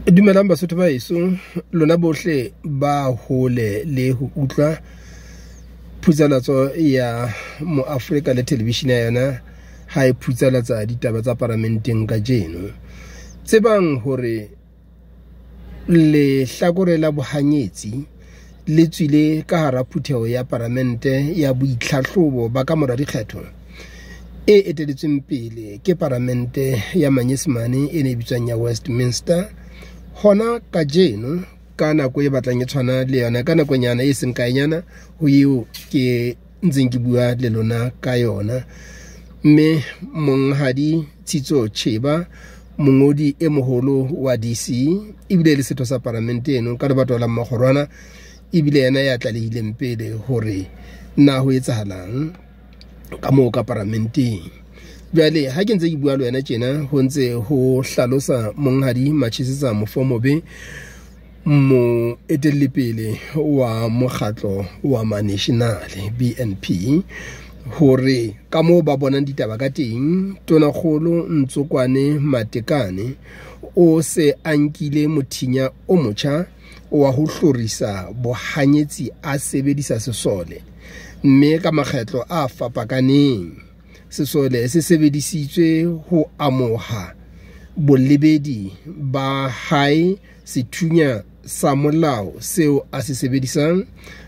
Dumelang Basotho ba heso, lona bohle ba hole le ho utlwa phuzalatso ya mo Afrika le television ya yona ha e phuzalatsa ditaba tsa parlamenteng ka jeno. Tsebang hore le hlakore la Bohanyetsi le tswile ka hara phutheho ya parlamente ya boitlhahlobo ba ka mora dikgetho e eteletsweng pele ke parlamente ya manyesemane e ne bitswang ya Westminster. Hona ka jeno ka nako e batlang e tshwana le yona ka nako nyana e seng kaenyana ho eo ke ntseng ke bua le lona ka yona, mme monghadi Tshitso Cheba mongodi e moholo wa DC ebile le setho sa parlamente eno ka lebato la Mmagorwana ebile yena ya tlalehileng pele hore na ho etsahalang ka moo ka parlamenteng. Jwale ha ke ntse ke bua le wena tjena ho ntse ho hlalosa monghadi Matshisetsa Mofomobe mo etelepele wa mokgatlo wa National BNP hore ka moo ba bonang ditaba ka teng Tonakholo Ntsokoane Matekane o se ankile mothinya o motjha wa ho hlorisa Bohanyetsi a sebedisa sesole, mme ka makgetlo a fapakaneng sesole se sebedisitswe ho amoha bolebedi ba hae sethunya sa molao seo a se sebedisang.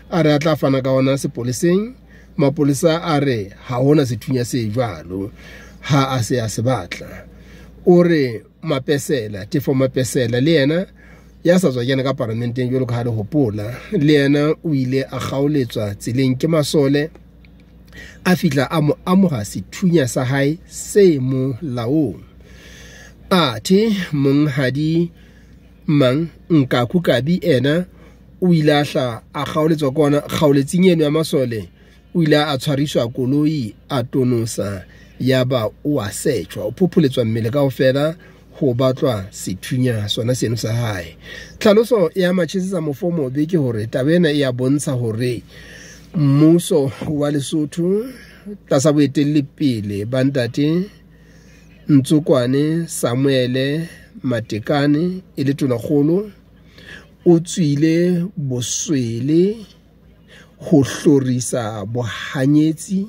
A re a tla fana ka ona sepoleseng, mapolesa a re ha hona sethunya se jwalo ha a se a se batla. O re mapesela tefo mapesela le yena ya sa tswa kena ka parlamenteng jwalo ka ha le hopola, le yena o ile a kgaoletswa tseleng ke masole a fitla a mo amoha sethunya sa hae se mo laong. Athe monghadi mang Nkakukabi ena o ile a hla a kgaoletswa kona kgaoletsing eno ya masole, o ile a tshwariswa koloi a tonosa yaba o a setjwa, o phuphuletswa mmele kaofela ho batlwa sethunya sona seno sa hae. Tlhaloso ya Matshisetsa Mofomobe ke hore tabena e a bontsha hore mmuso wa Lesotho tlasa boeteledipele ba ntate Ntsokoane Samuele Matekane e le Tonakholo o tswile boswele ho hlorisa Bohanyetsi,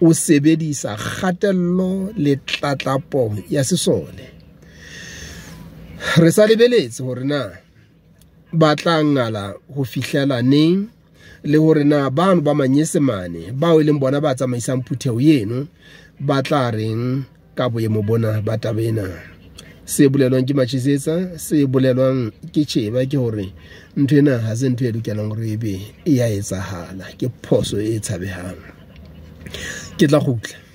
o sebedisa kgatello le tlatlapo ya sesole. Re sa lebeletse hore na ba tla ngala ho fihlela neng le hore na bano ba manyesemane bao e leng bona ba tsamaisang phutheho eno ba tla reng ka boemo bona ba tabena. Se bolelwang ke Matshisetsa, se bolelwang ke Cheba ke hore ntho ena ha se ntho e lokelang hore ebe e ya etsahala, ke phoso e tshabehang. Ke tla kgutla.